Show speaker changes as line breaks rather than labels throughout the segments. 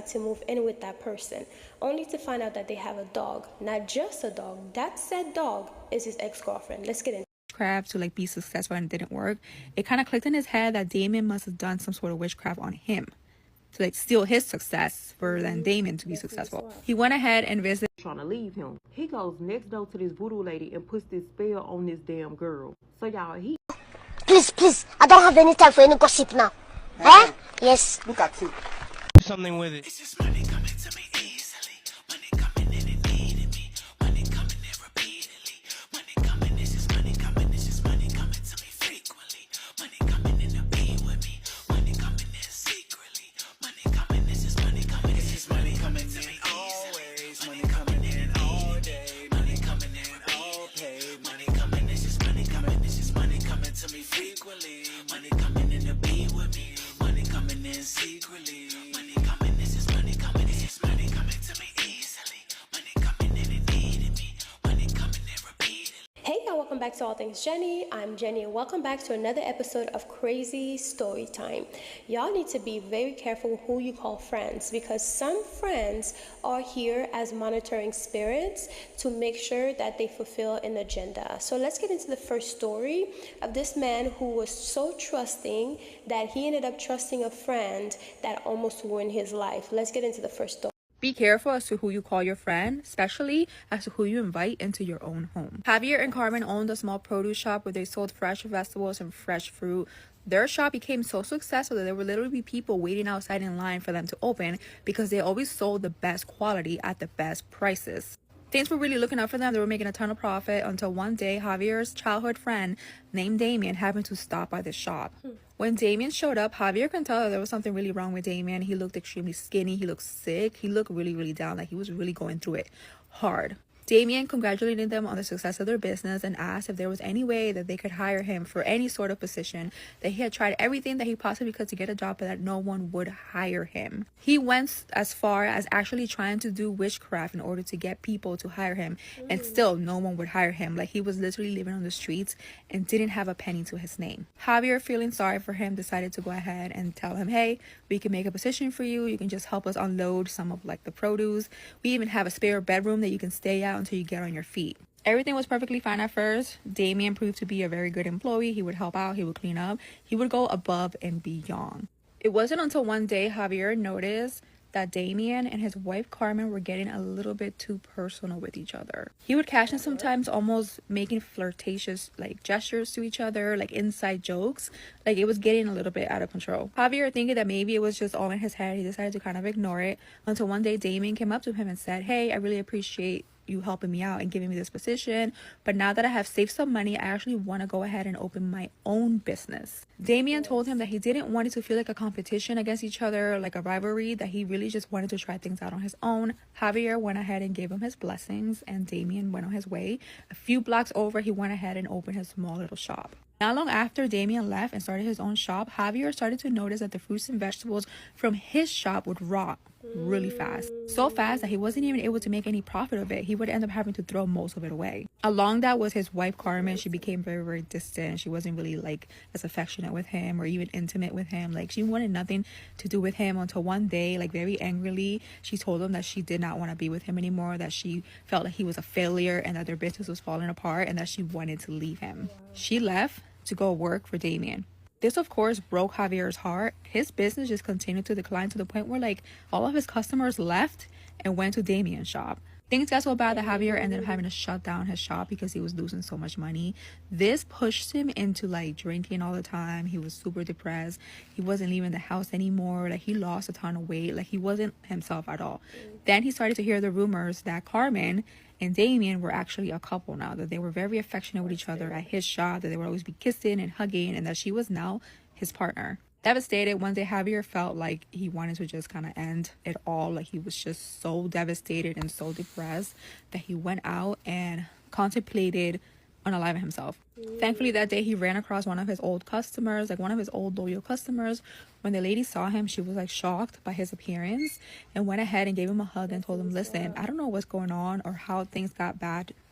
to move in with that person, only to find out that they have a dog. Not just a dog, that said dog is his ex-girlfriend. Let's get into
witchcraft to like be successful, and it didn't work. It kind of clicked in his head that Damien must have done some sort of witchcraft on him to like steal his success for then Damien to be successful. He went ahead and visited.
Trying to leave him. He goes next door to this voodoo lady and puts this spell on this damn girl. So y'all,
Please, I don't have any time for any gossip now. Huh? Yes.
Look at you.
Something with it.
It's just money coming to me easily. Money coming in and needing me. Money coming in repeatedly. Money coming, it's just money coming. It's just money coming to me frequently. Money coming in to be with me. Money coming in secretly. Money coming, it's just money coming. It's just money coming to me always. Money coming in all day. Money coming in all paid. Money coming, it's just money coming. It's just money coming to me frequently. Money coming in to be with me. Money coming in secretly. Money coming, this is money coming. It's just money coming to me easily. Money coming in and needing me. Money coming in repeatedly.
Hey y'all, welcome back to All Things Jenny. I'm Jenny and welcome back to another episode of Crazy Story Time. Y'all need to be very careful who you call friends, because some friends are here as monitoring spirits to make sure that they fulfill an agenda. So let's get into the first story of this man who was so trusting that he ended up trusting a friend that almost ruined his life. Let's get into the first story.
Be careful as to who you call your friend, especially as to who you invite into your own home. Javier and Carmen owned a small produce shop where they sold fresh vegetables and fresh fruit. Their shop became so successful that there would literally be people waiting outside in line for them to open because they always sold the best quality at the best prices. Things were really looking up for them. They were making a ton of profit until one day Javier's childhood friend named Damien happened to stop by the shop. When Damien showed up, Javier could tell that there was something really wrong with Damien. He looked extremely skinny. He looked sick. He looked really, really down. Like he was really going through it hard. Damien congratulated them on the success of their business and asked if there was any way that they could hire him for any sort of position, that he had tried everything that he possibly could to get a job, but that no one would hire him. He went as far as actually trying to do witchcraft in order to get people to hire him, and still no one would hire him. Like he was literally living on the streets and didn't have a penny to his name. Javier, feeling sorry for him, decided to go ahead and tell him, hey, we can make a position for you. You can just help us unload some of like the produce. We even have a spare bedroom that you can stay at until you get on your feet. Everything was perfectly fine at first. Damien proved to be a very good employee. He would help out, he would clean up, he would go above and beyond. It wasn't until one day Javier noticed that Damien and his wife Carmen were getting a little bit too personal with each other. He would catch them sometimes almost making flirtatious like gestures to each other, like inside jokes. Like it was getting a little bit out of control. Javier, thinking that maybe it was just all in his head, he decided to kind of ignore it until one day Damien came up to him and said, hey, I really appreciate you helping me out and giving me this position, but now that I have saved some money, I actually want to go ahead and open my own business. Damien told him that he didn't want it to feel like a competition against each other, like a rivalry, that he really just wanted to try things out on his own. Javier went ahead and gave him his blessings, and Damien went on his way. A few blocks over, he went ahead and opened his small little shop. Not long after Damien left and started his own shop, Javier started to notice that the fruits and vegetables from his shop would rot really fast. So fast that he wasn't even able to make any profit of it. He would end up having to throw most of it away. Along that was his wife Carmen. She became very, very distant. She wasn't really like as affectionate with him or even intimate with him. Like she wanted nothing to do with him until one day, like very angrily, she told him that she did not want to be with him anymore, that she felt like he was a failure and that their business was falling apart and that she wanted to leave him. She left to go work for Damien. This, of course, broke Javier's heart. His business just continued to decline to the point where, like, all of his customers left and went to Damien's shop. Things got so bad that Javier ended up having to shut down his shop because he was losing so much money. This pushed him into, like, drinking all the time. He was super depressed. He wasn't leaving the house anymore. Like, he lost a ton of weight. Like, he wasn't himself at all. Then he started to hear the rumors that Carmen and Damien were actually a couple now, that they were very affectionate with each other at his shop, that they would always be kissing and hugging, and that she was now his partner. Devastated, one day Javier felt like he wanted to just kind of end it all. Like he was just so devastated and so depressed that he went out and contemplated unaliving himself. Thankfully, that day he ran across one of his old customers, like one of his old loyal customers. When the lady saw him, she was like shocked by his appearance and went ahead and gave him a hug and told him, listen, I don't know what's going on or how things got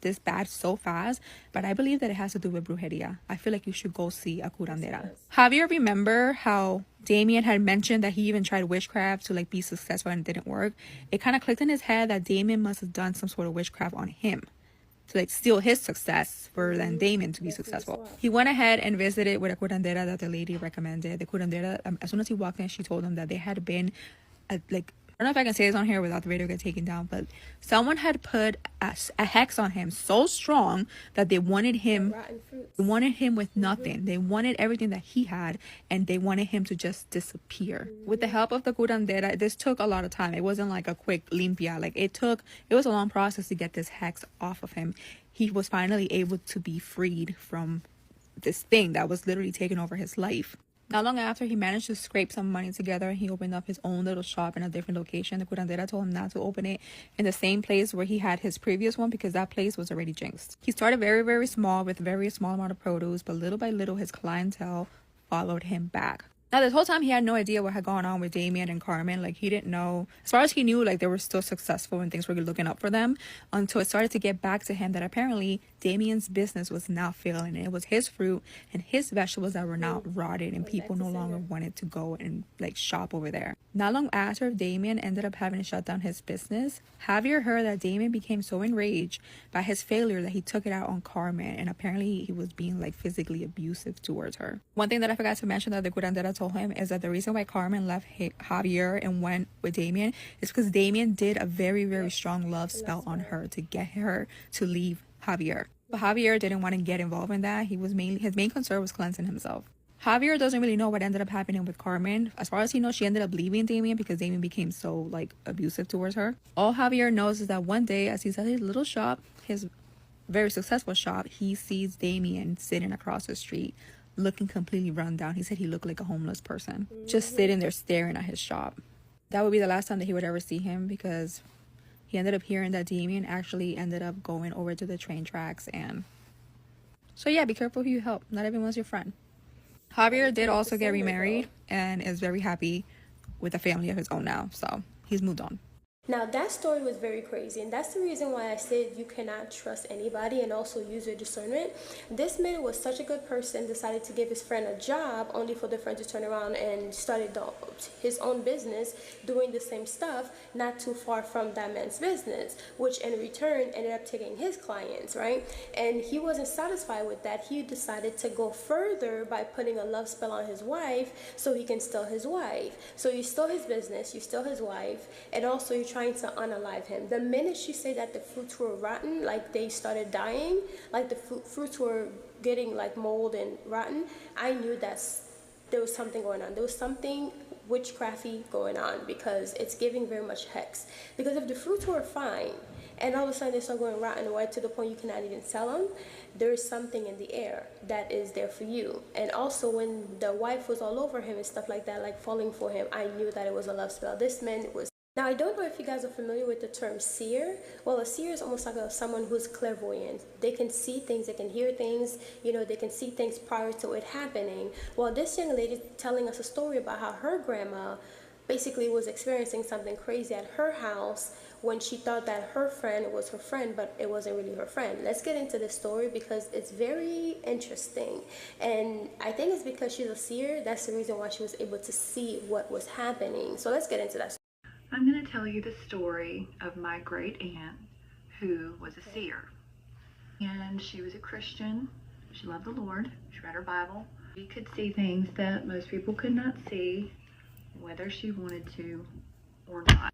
this bad so fast, but I believe that it has to do with brujeria. I feel like you should go see a curandera. Javier remember how Damien had mentioned that he even tried witchcraft to like be successful and it didn't work. It kind of clicked in his head that Damien must have done some sort of witchcraft on him to like steal his success for then Damien to be successful. He went ahead and visited with a curandera that the lady recommended. The curandera, as soon as he walked in, she told him that they had been like, I don't know if I can say this on here without the video get taken down, but someone had put a hex on him so strong that they wanted him with nothing. They wanted everything that he had, and they wanted him to just disappear. With the help of the curandera, this took a lot of time. It wasn't like a quick limpia. Like it was a long process to get this hex off of him. He was finally able to be freed from this thing that was literally taking over his life. Not long after, he managed to scrape some money together and he opened up his own little shop in a different location. The curandera told him not to open it in the same place where he had his previous one because that place was already jinxed. He started very, very small with a very small amount of produce, but little by little, his clientele followed him back. Now, this whole time, he had no idea what had gone on with Damien and Carmen. Like, he didn't know. As far as he knew, like, they were still successful and things were looking up for them until it started to get back to him that apparently Damien's business was now failing. And it was his fruit and his vegetables that were now rotted and people no longer wanted to go and, like, shop over there. Not long after Damien ended up having to shut down his business, Javier heard that Damien became so enraged by his failure that he took it out on Carmen. And apparently, he was being, like, physically abusive towards her. One thing that I forgot to mention that the curandera told him is that the reason why Carmen left Javier and went with Damien is because Damien did a very, very strong love spell on her to get her to leave Javier. But Javier didn't want to get involved in that. His main concern was cleansing himself. Javier doesn't really know what ended up happening with Carmen. As far as he knows, she ended up leaving Damien because Damien became so like abusive towards her. All Javier knows is that one day, as he's at his little shop, his very successful shop, he sees Damien sitting across the street looking completely run down. He said he looked like a homeless person, just sitting there staring at his shop. That would be the last time that he would ever see him because he ended up hearing that Damien actually ended up going over to the train tracks. And so yeah, be careful who you help. Not everyone's your friend. Javier did also get remarried and is very happy with a family of his own now, so he's moved on.
Now, that story was very crazy, and that's the reason why I said you cannot trust anybody and also use your discernment. This man was such a good person, decided to give his friend a job only for the friend to turn around and started his own business doing the same stuff not too far from that man's business, which in return ended up taking his clients, right? And he wasn't satisfied with that. He decided to go further by putting a love spell on his wife so he can steal his wife. So you stole his business, you stole his wife, and also you trying to unalive him. The minute she said that the fruits were rotten, like they started dying, like the fruits were getting like mold and rotten, I knew that there was something going on. There was something witchcrafty going on because it's giving very much hex. Because if the fruits were fine and all of a sudden they start going rotten away to the point you cannot even sell them, there is something in the air that is there for you. And also when the wife was all over him and stuff like that, like falling for him, I knew that it was a love spell. This man was. Now, I don't know if you guys are familiar with the term seer. Well, a seer is almost like someone who's clairvoyant. They can see things, they can hear things, they can see things prior to it happening. Well, this young lady telling us a story about how her grandma basically was experiencing something crazy at her house when she thought that her friend was her friend, but it wasn't really her friend. Let's get into this story because it's very interesting. And I think it's because she's a seer, that's the reason why she was able to see what was happening. So let's get into that.
I'm going to tell you the story of my great aunt who was a seer. And she was a Christian. She loved the Lord. She read her Bible. She could see things that most people could not see, whether she wanted to or not.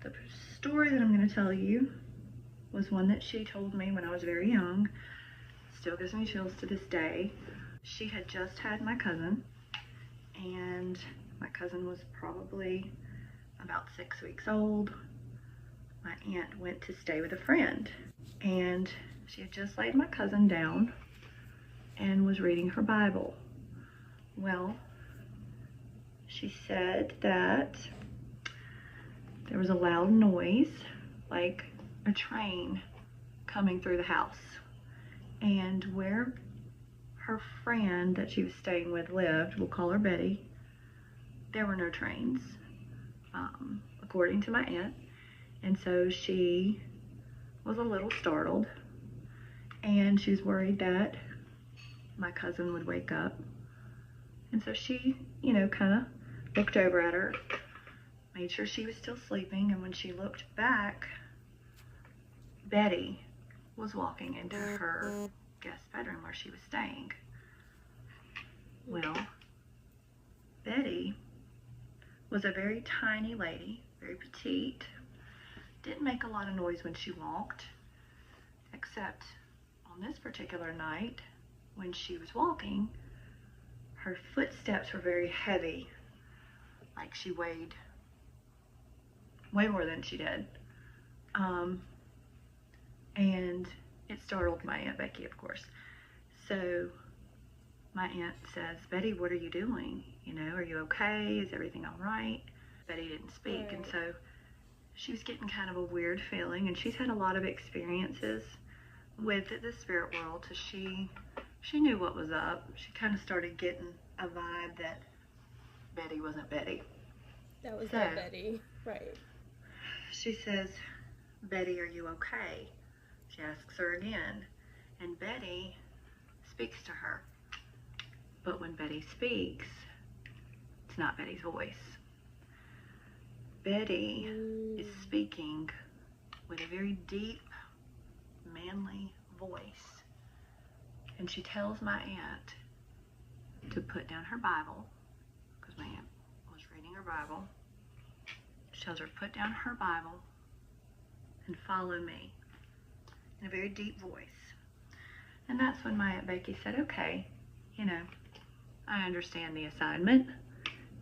The story that I'm going to tell you was one that she told me when I was very young. Still gives me chills to this day. She had just had my cousin, and my cousin was probably about 6 weeks old. My aunt went to stay with a friend, and she had just laid my cousin down and was reading her Bible. Well, she said that there was a loud noise, like a train coming through the house, and where her friend that she was staying with lived, we'll call her Betty, there were no trains. According to my aunt, and so she was a little startled, and she was worried that my cousin would wake up And so she, kind of looked over at her, made sure she was still sleeping, and when she looked back, Betty was walking into her guest bedroom where she was staying. Well, Betty was a very tiny lady, very petite, didn't make a lot of noise when she walked, except on this particular night when she was walking, her footsteps were very heavy, like she weighed way more than she did. And it startled my Aunt Becky, of course. So my aunt says, Betty, what are you doing? Are you okay? Is everything all right? Betty didn't speak, and so she was getting kind of a weird feeling, and she's had a lot of experiences with the spirit world, so she knew what was up. She kind of started getting a vibe that Betty wasn't Betty.
That was not Betty, right?
She says, Betty, are you okay? She asks her again, and Betty speaks to her. But when Betty speaks, it's not Betty's voice. Betty is speaking with a very deep, manly voice. And she tells my aunt to put down her Bible, because my aunt was reading her Bible. She tells her to put down her Bible and follow me in a very deep voice. And that's when my Aunt Becky said, okay, I understand the assignment.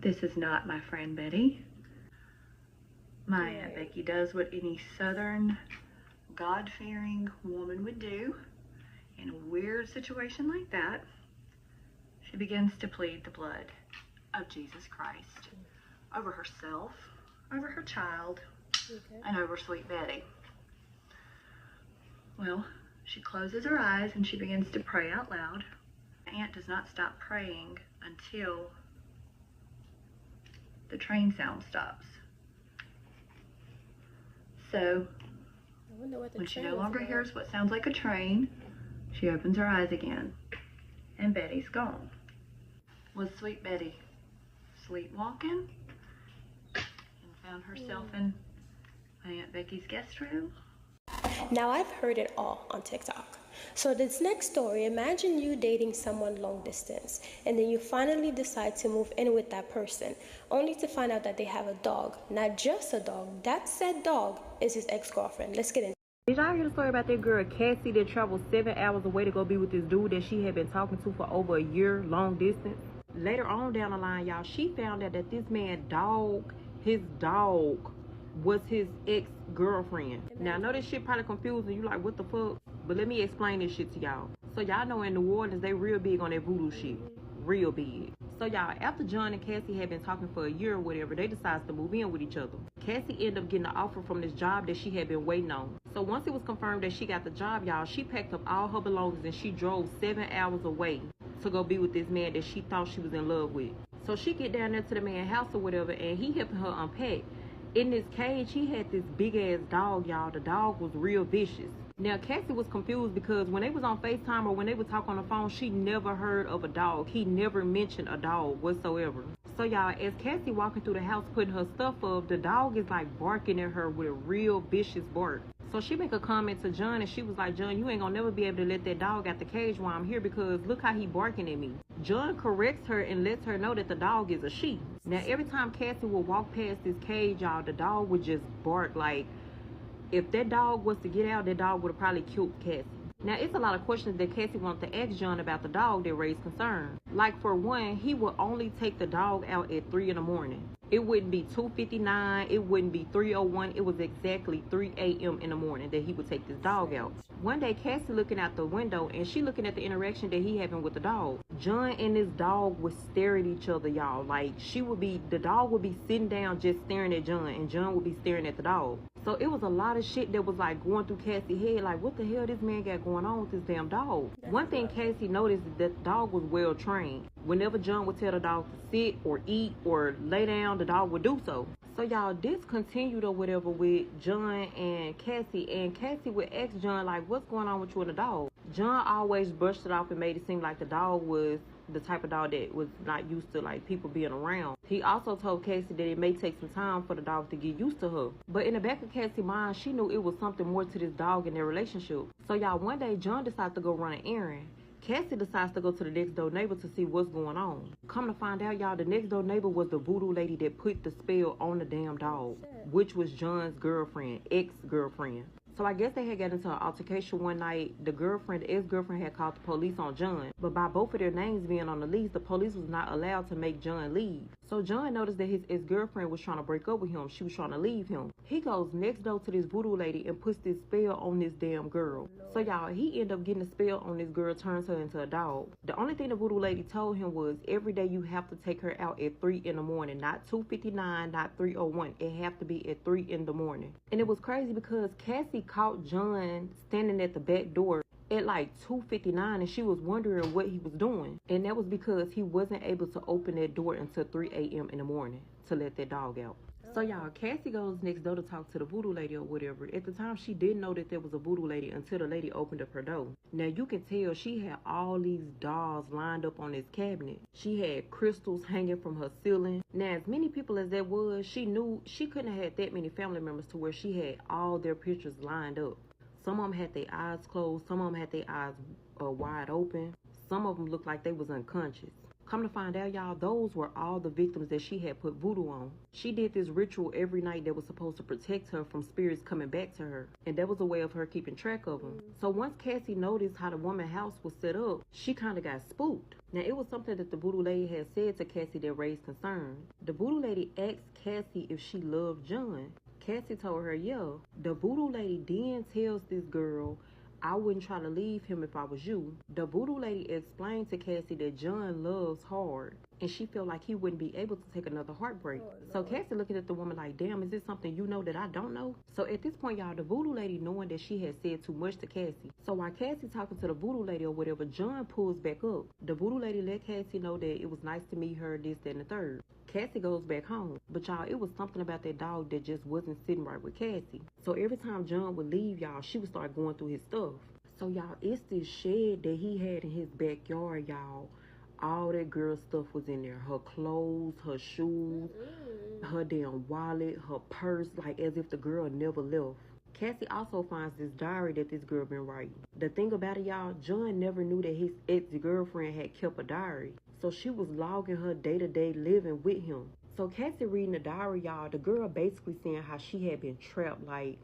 This is not my friend Betty. My Aunt Becky does what any Southern, God-fearing woman would do in a weird situation like that. She begins to plead the blood of Jesus Christ over herself, over her child, and over sweet Betty. Well, she closes her eyes and she begins to pray out loud. My aunt does not stop praying until the train sound stops. So, when she no longer hears what sounds like a train, she opens her eyes again, and Betty's gone. Was sweet Betty sleepwalking and found herself in my Aunt Becky's guest room?
Now, I've heard it all on TikTok. So this next story, imagine you dating someone long distance, and then you finally decide to move in with that person, only to find out that they have a dog. Not just a dog, that said dog is his ex-girlfriend. Let's get into it.
Did y'all hear the story about that girl Cassie that traveled 7 hours away to go be with this dude that she had been talking to for over a year, long distance? Later on down the line, y'all, she found out that this man his dog was his ex-girlfriend. Now, I know this shit probably confusing. You like, what the fuck? But let me explain this shit to y'all. So y'all know in New Orleans, they real big on that voodoo shit. Real big. So y'all, after John and Cassie had been talking for a year or whatever, they decided to move in with each other. Cassie ended up getting an offer from this job that she had been waiting on. So once it was confirmed that she got the job, y'all, she packed up all her belongings and she drove 7 hours away to go be with this man that she thought she was in love with. So she get down there to the man's house or whatever, and he helping her unpack. In this cage, he had this big ass dog, y'all. The dog was real vicious. Now, Cassie was confused because when they was on FaceTime or when they would talk on the phone, she never heard of a dog. He never mentioned a dog whatsoever. So, y'all, as Cassie walking through the house putting her stuff up, the dog is like barking at her with a real vicious bark. So she make a comment to John, and she was like, John, you ain't gonna never be able to let that dog out the cage while I'm here, because look how he barking at me. John corrects her and lets her know that the dog is a she. Now, every time Cassie would walk past this cage, y'all, the dog would just bark. Like, if that dog was to get out, that dog would have probably killed Cassie. Now, it's a lot of questions that Cassie wanted to ask John about the dog that raised concern. Like, for one, he would only take the dog out at 3 in the morning. It wouldn't be 2:59, it wouldn't be 3:01, it was exactly 3 a.m. in the morning that he would take this dog out. One day, Cassie looking out the window, and she looking at the interaction that he having with the dog. John and this dog would stare at each other, y'all. Like, the dog would be sitting down just staring at John, and John would be staring at the dog. So it was a lot of shit that was like going through Cassie's head, like, what the hell this man got going on with this damn dog? One thing Cassie noticed is that the dog was well trained. Whenever John would tell the dog to sit or eat or lay down, the dog would do so. So y'all, this continued or whatever with John and Cassie would ask John, like, what's going on with you and the dog? John always brushed it off and made it seem like the dog was the type of dog that was not used to like people being around. He also told Cassie that it may take some time for the dog to get used to her. But in the back of Cassie's mind, she knew it was something more to this dog in their relationship. So y'all, one day John decides to go run an errand. Cassie decides to go to the next door neighbor to see what's going on. Come to find out, y'all, the next door neighbor was the voodoo lady that put the spell on the damn dog, which was John's girlfriend, ex-girlfriend. So I guess they had got into an altercation one night. The ex-girlfriend had called the police on John. But by both of their names being on the lease, the police was not allowed to make John leave. So John noticed that his ex-girlfriend was trying to break up with him. She was trying to leave him. He goes next door to this voodoo lady and puts this spell on this damn girl. So y'all, he ended up getting a spell on this girl, turns her into a dog. The only thing the voodoo lady told him was every day you have to take her out at 3 in the morning. Not 2:59, not 3:01. It have to be at 3 in the morning. And it was crazy because Cassie caught John standing at the back door at like 2:59 and she was wondering what he was doing. And that was because he wasn't able to open that door until 3 a.m. in the morning to let that dog out. So y'all, Cassie goes next door to talk to the voodoo lady or whatever. At the time, she didn't know that there was a voodoo lady until the lady opened up her door. Now you can tell she had all these dolls lined up on this cabinet. She had crystals hanging from her ceiling. Now as many people as there was, she knew she couldn't have had that many family members to where she had all their pictures lined up. Some of them had their eyes closed. Some of them had their eyes wide open. Some of them looked like they was unconscious. Come to find out, y'all, those were all the victims that she had put voodoo on. She did this ritual every night that was supposed to protect her from spirits coming back to her. And that was a way of her keeping track of them. So once Cassie noticed how the woman's house was set up, she kind of got spooked. Now, it was something that the voodoo lady had said to Cassie that raised concern. The voodoo lady asked Cassie if she loved John. Cassie told her, yeah. The voodoo lady then tells this girl, I wouldn't try to leave him if I was you. The voodoo lady explained to Cassie that John loves hard, and she felt like he wouldn't be able to take another heartbreak. So Cassie looking at the woman like, damn, is this something you know that I don't know? So at this point, y'all, the voodoo lady knowing that she had said too much to Cassie. So while Cassie talking to the voodoo lady or whatever, John pulls back up. The voodoo lady let Cassie know that it was nice to meet her, this, that, and the third. Cassie goes back home. But y'all, it was something about that dog that just wasn't sitting right with Cassie. So every time John would leave, y'all, she would start going through his stuff. So y'all, it's this shed that he had in his backyard, y'all. All that girl stuff was in there. Her clothes, her shoes, her damn wallet, her purse, like as if the girl never left. Cassie also finds this diary that this girl been writing. The thing about it, y'all, John never knew that his ex-girlfriend had kept a diary. So she was logging her day-to-day living with him. So Cassie reading the diary, y'all, the girl basically saying how she had been trapped, like,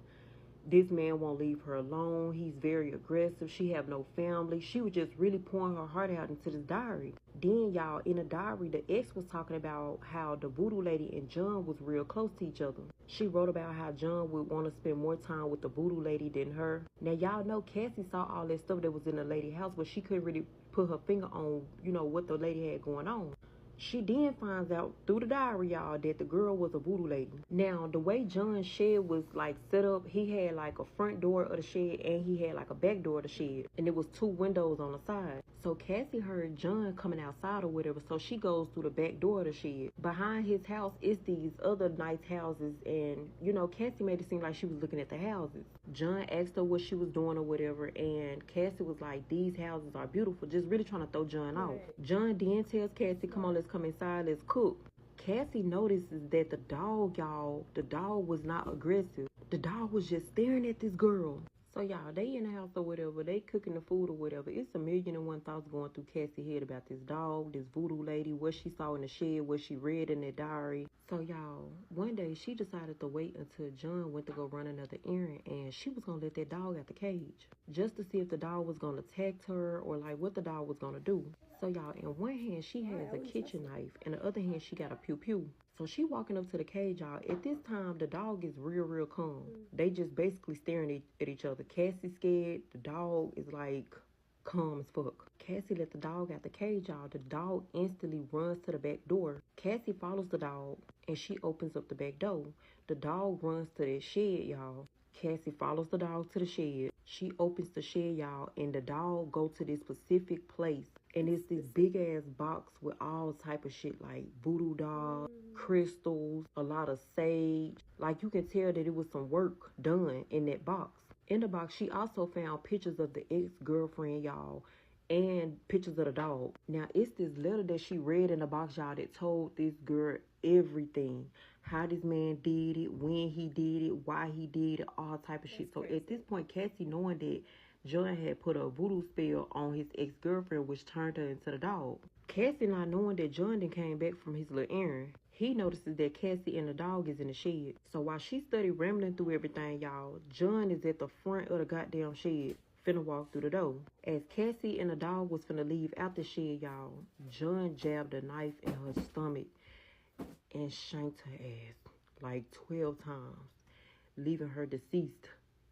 this man won't leave her alone. He's very aggressive. She have no family. She was just really pouring her heart out into this diary. Then, y'all, in the diary, the ex was talking about how the voodoo lady and John was real close to each other. She wrote about how John would want to spend more time with the voodoo lady than her. Now, y'all know Cassie saw all that stuff that was in the lady's house, but she couldn't really put her finger on, you know, what the lady had going on. She then finds out through the diary, y'all, that the girl was a voodoo lady. Now, the way John's shed was, like, set up, he had, like, a front door of the shed and he had, like, a back door of the shed. And there was 2 windows on the side. So Cassie heard John coming outside or whatever, so she goes through the back door of the shed. Behind his house is these other nice houses, and, you know, Cassie made it seem like she was looking at the houses. John asked her what she was doing or whatever, and Cassie was like, these houses are beautiful, just really trying to throw John off. John then tells Cassie, come on, let's come inside, let's cook. Cassie notices that the dog, y'all, the dog was not aggressive. The dog was just staring at this girl. So y'all, they in the house or whatever, they cooking the food or whatever. It's 1,000,001 thoughts going through Cassie's head about this dog, this voodoo lady, what she saw in the shed, what she read in that diary. So y'all, one day she decided to wait until John went to go run another errand, and she was gonna let that dog out the cage just to see if the dog was gonna attack her or like what the dog was gonna do. So y'all, in one hand she has a kitchen knife, and the other hand she got a pew-pew. So she walking up to the cage, y'all. At this time, the dog is real calm. They just basically staring at each other. Cassie scared. The dog is like calm as fuck. Cassie let the dog out the cage, y'all. The dog instantly runs to the back door. Cassie follows the dog, and she opens up the back door. The dog runs to that shed, y'all. Cassie follows the dog to the shed. She opens the shed, y'all, and the dog go to this specific place. And it's this big ass box with all type of shit like voodoo dolls, crystals, a lot of sage. Like you can tell that it was some work done in that box. In the box, she also found pictures of the ex-girlfriend, y'all, and pictures of the dog. Now, it's this letter that she read in the box, y'all, that told this girl everything. How this man did it, when he did it, why he did it, all type of shit. So at this point, Cassie, knowing that John had put a voodoo spell on his ex-girlfriend, which turned her into the dog. Cassie, not knowing that John then came back from his little errand, he notices that Cassie and the dog is in the shed. So while she studied rambling through everything, y'all, John is at the front of the goddamn shed, finna walk through the door. As Cassie and the dog was finna leave out the shed, y'all, John jabbed a knife in her stomach and shanked her ass like 12 times, leaving her deceased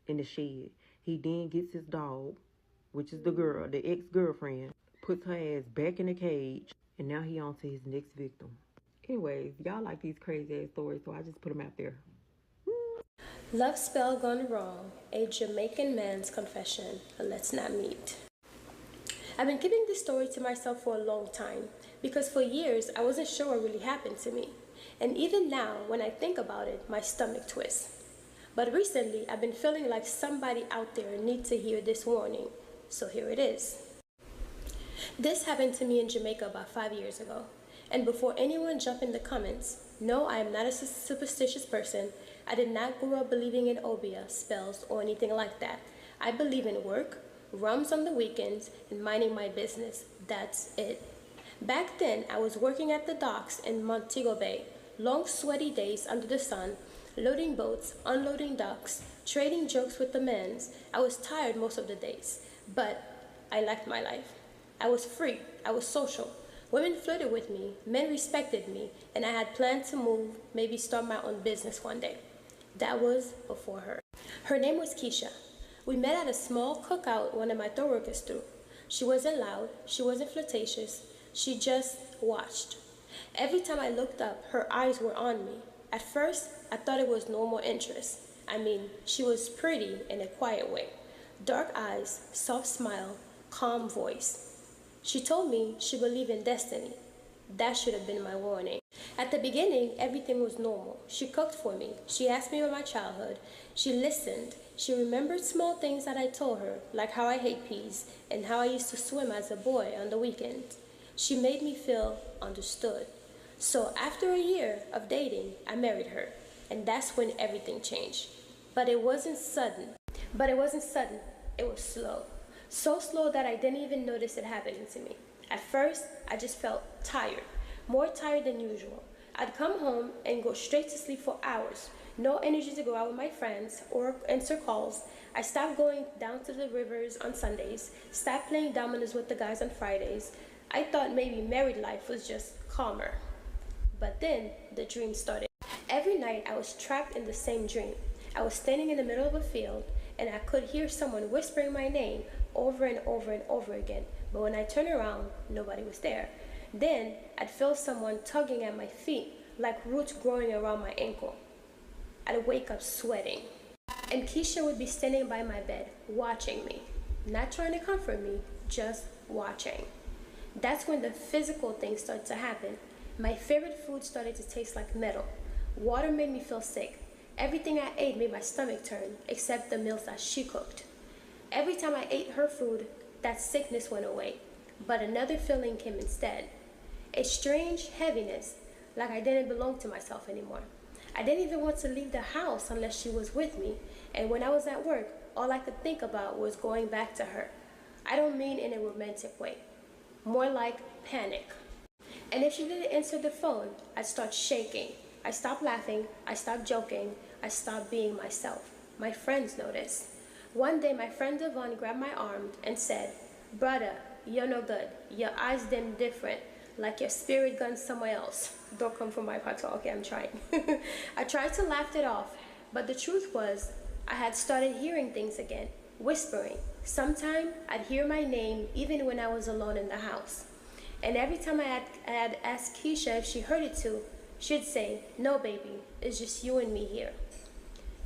in the shed. He then gets his dog, which is the girl, the ex-girlfriend, puts her ass back in the cage, and now he on to his next victim. Anyways, y'all like these crazy ass stories, so I just put them out there.
Love spell gone wrong, a Jamaican man's confession. Let's not meet. I've been keeping this story to myself for a long time because for years I wasn't sure what really happened to me. And even now, when I think about it, my stomach twists. But recently, I've been feeling like somebody out there needs to hear this warning. So here it is. This happened to me in Jamaica about 5 years ago. And before anyone jump in the comments, no, I am not a superstitious person. I did not grow up believing in obia, spells, or anything like that. I believe in work, rums on the weekends, and minding my business. That's it. Back then, I was working at the docks in Montego Bay. Long sweaty days under the sun, loading boats, unloading docks, trading jokes with the men. I was tired most of the days, but I liked my life. I was free, I was social. Women flirted with me, men respected me, and I had planned to move, maybe start my own business one day. That was before her. Her name was Keisha. We met at a small cookout one of my co-workers threw. She wasn't loud, she wasn't flirtatious, she just watched. Every time I looked up, her eyes were on me. At first, I thought it was normal interest. I mean, she was pretty in a quiet way. Dark eyes, soft smile, calm voice. She told me she believed in destiny. That should have been my warning. At the beginning, everything was normal. She cooked for me. She asked me about my childhood. She listened. She remembered small things that I told her, like how I hate peas and how I used to swim as a boy on the weekends. She made me feel understood. So after a year of dating, I married her. And that's when everything changed. But it wasn't sudden. It was slow. So slow that I didn't even notice it happening to me. At first, I just felt tired. More tired than usual. I'd come home and go straight to sleep for hours. No energy to go out with my friends or answer calls. I stopped going down to the rivers on Sundays. Stopped playing dominoes with the guys on Fridays. I thought maybe married life was just calmer. But then the dream started. Every night I was trapped in the same dream. I was standing in the middle of a field and I could hear someone whispering my name over and over and over again. But when I turned around, nobody was there. Then I'd feel someone tugging at my feet like roots growing around my ankle. I'd wake up sweating. And Keisha would be standing by my bed, watching me. Not trying to comfort me, just watching. That's when the physical things started to happen. My favorite food started to taste like metal. Water made me feel sick. Everything I ate made my stomach turn, except the meals that she cooked. Every time I ate her food, that sickness went away, but another feeling came instead. A strange heaviness, like I didn't belong to myself anymore. I didn't even want to leave the house unless she was with me, and when I was at work, all I could think about was going back to her. I don't mean in a romantic way, more like panic. And if she didn't answer the phone, I'd start shaking. I stopped laughing, I stopped joking, I stopped being myself. My friends noticed. One day my friend Devon grabbed my arm and said, "Brother, you're no good. Your eyes dim different, like your spirit gone somewhere else." Don't come from my part, okay, I'm trying. I tried to laugh it off, but the truth was, I had started hearing things again, whispering. Sometimes I'd hear my name even when I was alone in the house. And every time I had asked Keisha if she heard it too, she'd say, "No, baby, it's just you and me here."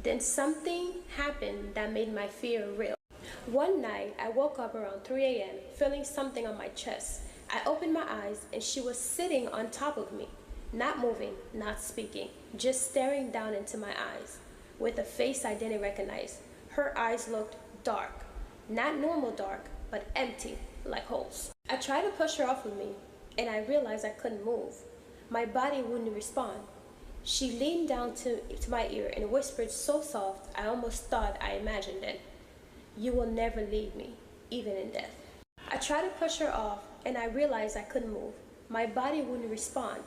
Then something happened that made my fear real. One night, I woke up around 3 a.m. feeling something on my chest. I opened my eyes and she was sitting on top of me, not moving, not speaking, just staring down into my eyes with a face I didn't recognize. Her eyes looked dark, not normal dark, but empty, like holes. I tried to push her off of me, and I realized I couldn't move. My body wouldn't respond. She leaned down to my ear and whispered so soft I almost thought I imagined it. "You will never leave me, even in death." I tried to push her off, and I realized I couldn't move. My body wouldn't respond.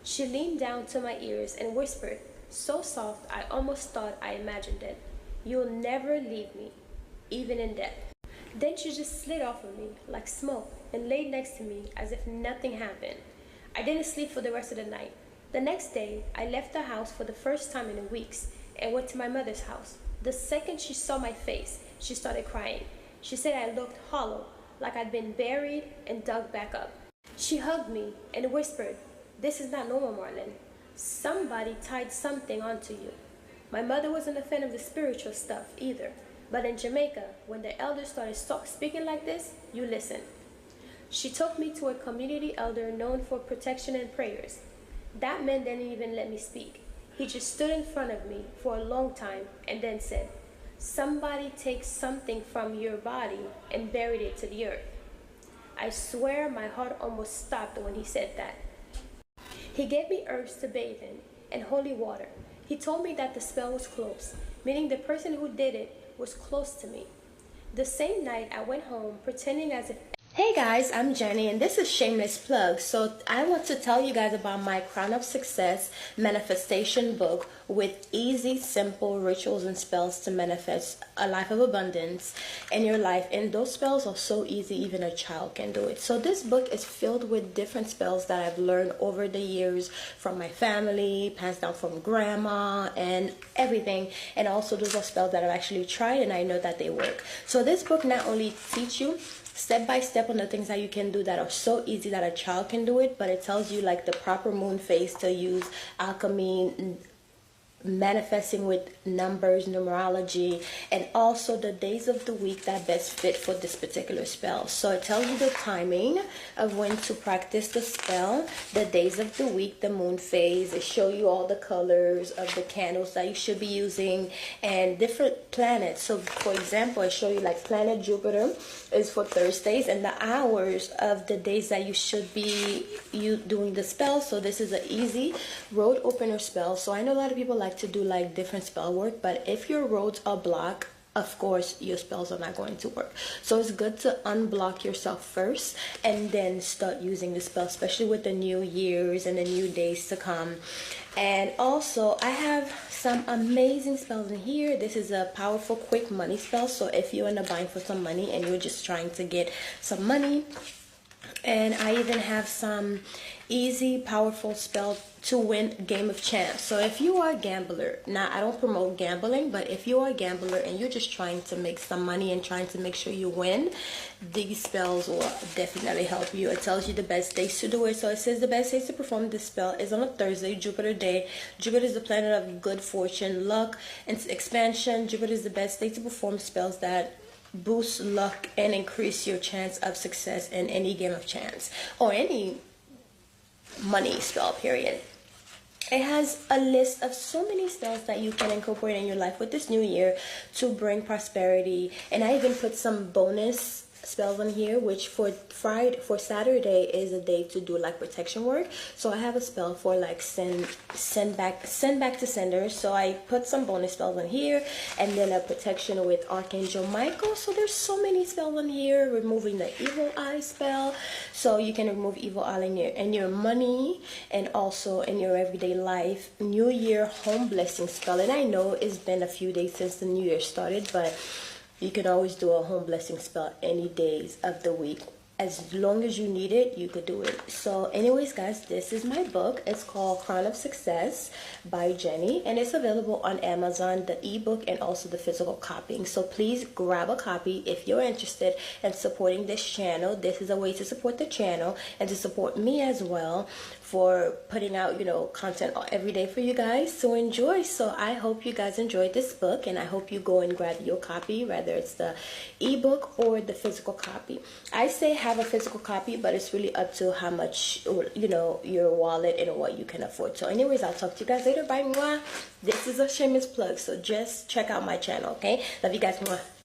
She leaned down to my ears and whispered so soft I almost thought I imagined it. "You'll never leave me, even in death." Then she just slid off of me like smoke and laid next to me as if nothing happened. I didn't sleep for the rest of the night. The next day, I left the house for the first time in weeks and went to my mother's house. The second she saw my face, she started crying. She said I looked hollow, like I'd been buried and dug back up. She hugged me and whispered, "This is not normal, Marlon. Somebody tied something onto you." My mother wasn't a fan of the spiritual stuff either, but in Jamaica, when the elders started speaking like this, you listen. She took me to a community elder known for protection and prayers. That man didn't even let me speak. He just stood in front of me for a long time and then said, "Somebody takes something from your body and buried it to the earth." I swear my heart almost stopped when he said that. He gave me herbs to bathe in and holy water. He told me that the spell was close, meaning the person who did it was close to me. The same night I went home pretending as if... Hey guys, I'm Jenny and this is Shameless Plug. So I want to tell you guys about my Crown of Success manifestation book with easy, simple rituals and spells to manifest a life of abundance in your life. And those spells are so easy, even a child can do it. So this book is filled with different spells that I've learned over the years from my family, passed down from grandma and everything. And also those are spells that I've actually tried and I know that they work. So this book not only teach you step by step on the things that you can do that are so easy that a child can do it, but it tells you like the proper moon phase to use, alchemy, manifesting with numbers, numerology, and also the days of the week that best fit for this particular spell. So it tells you the timing of when to practice the spell, the days of the week, the moon phase. It shows you all the colors of the candles that you should be using and different planets. So for example, it shows you like planet Jupiter is for Thursdays and the hours of the days that you should be doing the spell. So this is an easy road opener spell. So I know a lot of people like to do like different spell work, but if your roads are blocked, of course your spells are not going to work. So it's good to unblock yourself first and then start using the spell, especially with the new years and the new days to come. And also I have some amazing spells in here. This is a powerful quick money spell. So if you end up buying for some money and you're just trying to get some money, and I even have some easy powerful spell to win game of chance. So if you are a gambler, now I don't promote gambling, but if you are a gambler and you're just trying to make some money and trying to make sure you win, these spells will definitely help you. It tells you the best days to do it. So it says the best days to perform this spell is on a Thursday, Jupiter day. Jupiter is the planet of good fortune, luck, and expansion. Jupiter is the best day to perform spells that boost luck and increase your chance of success in any game of chance or any money spell, period. It has a list of so many spells that you can incorporate in your life with this new year to bring prosperity. And I even put some bonus spells on here, which for Saturday is a day to do like protection work. So I have a spell for like send back to senders. So I put some bonus spells on here, and then a protection with Archangel Michael. So there's so many spells on here. Removing the evil eye spell, so you can remove evil eye in your money and also in your everyday life. New Year home blessing spell, and I know it's been a few days since the new year started, but you can always do a home blessing spell any days of the week. As long as you need it, you could do it. So anyways, guys, this is my book. It's called Crown of Success by Jenny, and it's available on Amazon, the ebook and also the physical copying. So please grab a copy if you're interested in supporting this channel. This is a way to support the channel and to support me as well for putting out, content every day for you guys to enjoy. So I hope you guys enjoyed this book, and I hope you go and grab your copy, whether it's the ebook or the physical copy. I say have a physical copy, but it's really up to how much, your wallet and what you can afford. So anyways, I'll talk to you guys later. Bye. Mwah. This is a shameless plug, so just check out my channel, okay? Love you guys. Mwah.